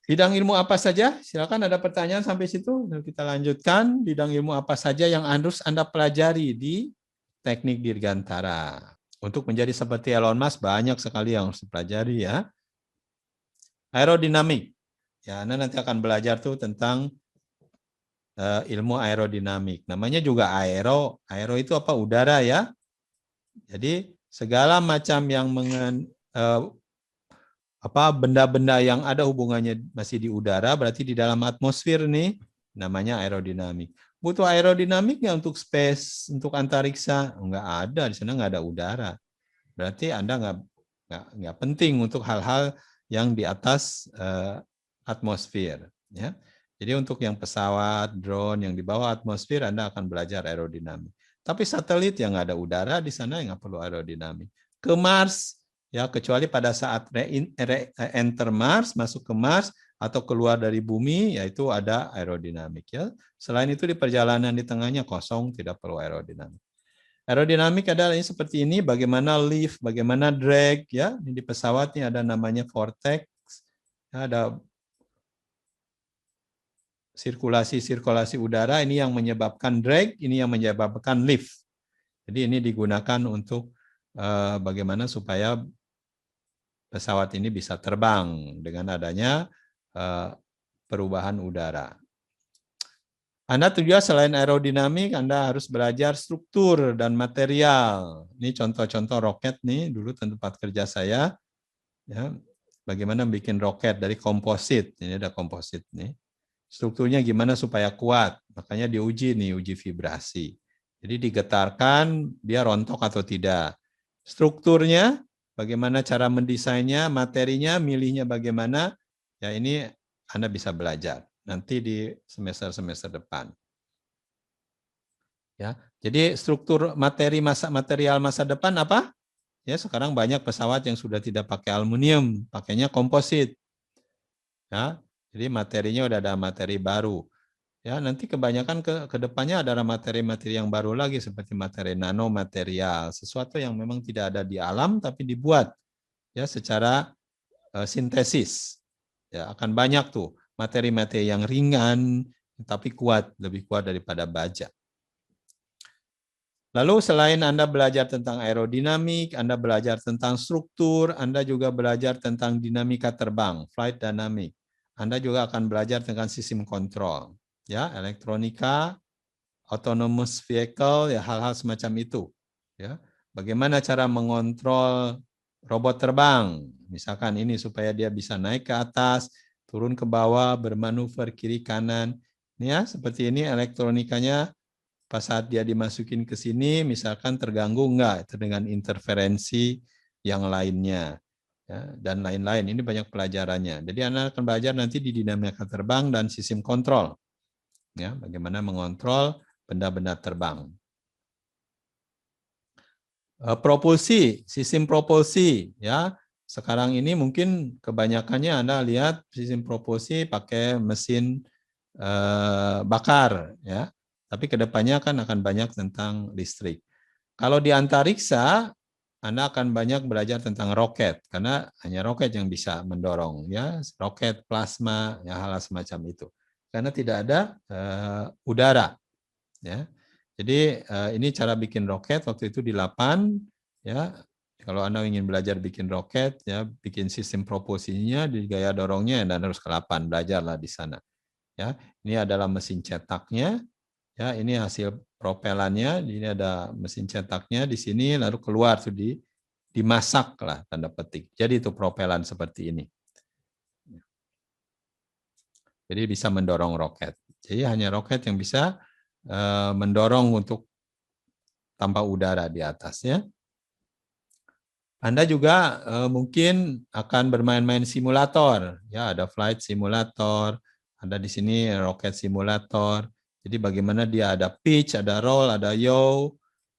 Bidang ilmu apa saja? Silakan, ada pertanyaan sampai situ. Kita lanjutkan. Bidang ilmu apa saja yang harus Anda pelajari di teknik dirgantara? Untuk menjadi seperti Elon Musk banyak sekali yang harus dipelajari ya. Aerodinamik. Ya, Anda nanti akan belajar tuh tentang ilmu aerodinamik. Namanya juga aero. Aero itu apa? Udara ya. Jadi segala macam yang benda-benda yang ada hubungannya masih di udara, berarti di dalam atmosfer nih, namanya aerodinamik. Butuh aerodinamik nggak untuk space, untuk antariksa? Nggak ada, di sana nggak ada udara. Berarti Anda nggak penting untuk hal-hal yang di atas atmosfer. Ya. Jadi untuk yang pesawat, drone yang di bawah atmosfer, Anda akan belajar aerodinamik. Tapi satelit yang nggak ada udara, di sana nggak perlu aerodinamik. Ke Mars, ya kecuali pada saat enter Mars, masuk ke Mars atau keluar dari bumi, yaitu ada aerodinamik ya. Selain itu di perjalanan di tengahnya kosong, tidak perlu aerodinamik. Aerodinamik adalah ini seperti ini, bagaimana lift, bagaimana drag ya. Ini di pesawat ini ada namanya vortex, ya, ada sirkulasi udara, ini yang menyebabkan drag, ini yang menyebabkan lift. Jadi ini digunakan untuk bagaimana supaya pesawat ini bisa terbang dengan adanya perubahan udara. Anda juga selain aerodinamik, Anda harus belajar struktur dan material. Ini contoh-contoh roket nih, dulu tempat kerja saya. Ya, bagaimana bikin roket dari komposit. Ini ada komposit nih. Strukturnya gimana supaya kuat. Makanya diuji nih, uji vibrasi. Jadi digetarkan, dia rontok atau tidak. Strukturnya, bagaimana cara mendesainnya, materinya, milihnya bagaimana, ya ini Anda bisa belajar nanti di semester-semester depan. Ya, jadi struktur material masa depan apa? Ya, sekarang banyak pesawat yang sudah tidak pakai aluminium, pakainya komposit. Ya, jadi materinya udah ada materi baru. Ya, nanti kebanyakan ke depannya ada materi-materi yang baru lagi seperti materi nanomaterial, sesuatu yang memang tidak ada di alam tapi dibuat ya secara sintesis. Ya, akan banyak tuh materi-materi yang ringan tapi kuat, lebih kuat daripada baja. Lalu selain Anda belajar tentang aerodinamik, Anda belajar tentang struktur, Anda juga belajar tentang dinamika terbang, flight dynamic. Anda juga akan belajar tentang sistem kontrol, ya, elektronika, autonomous vehicle, ya hal-hal semacam itu. Ya, bagaimana cara mengontrol robot terbang, misalkan ini supaya dia bisa naik ke atas, turun ke bawah, bermanuver kiri kanan. Ini ya, seperti ini elektronikanya. Pas saat dia dimasukin ke sini, misalkan terganggu enggak dengan interferensi yang lainnya, ya, dan lain-lain. Ini banyak pelajarannya. Jadi Anda akan belajar nanti di dinamika terbang dan sistem kontrol, ya, bagaimana mengontrol benda-benda terbang. Propulsi, sistem propulsi, ya. Sekarang ini mungkin kebanyakannya Anda lihat sistem propulsi pakai mesin bakar, ya. Tapi kedepannya akan banyak tentang listrik. Kalau di antariksa, Anda akan banyak belajar tentang roket, karena hanya roket yang bisa mendorong, ya, roket plasma, ya hal semacam itu. Karena tidak ada udara, ya. Jadi ini cara bikin roket waktu itu di Lapan, ya. Kalau Anda ingin belajar bikin roket, ya, bikin sistem propulsinya, di gaya dorongnya, Anda harus ke Lapan, belajarlah di sana. Ya, ini adalah mesin cetaknya. Ya, ini hasil propelannya. Ini ada mesin cetaknya di sini, lalu keluar tuh dimasak lah tanda petik. Jadi itu propelan seperti ini. Jadi bisa mendorong roket. Jadi hanya roket yang bisa mendorong untuk tanpa udara di atasnya. Anda juga mungkin akan bermain-main simulator. Ya, ada flight simulator, ada di sini rocket simulator. Jadi bagaimana dia ada pitch, ada roll, ada yaw,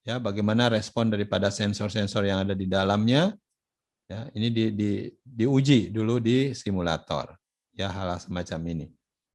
ya, bagaimana respon daripada sensor-sensor yang ada di dalamnya. Ya, ini diuji dulu di simulator. Ya, hal semacam ini.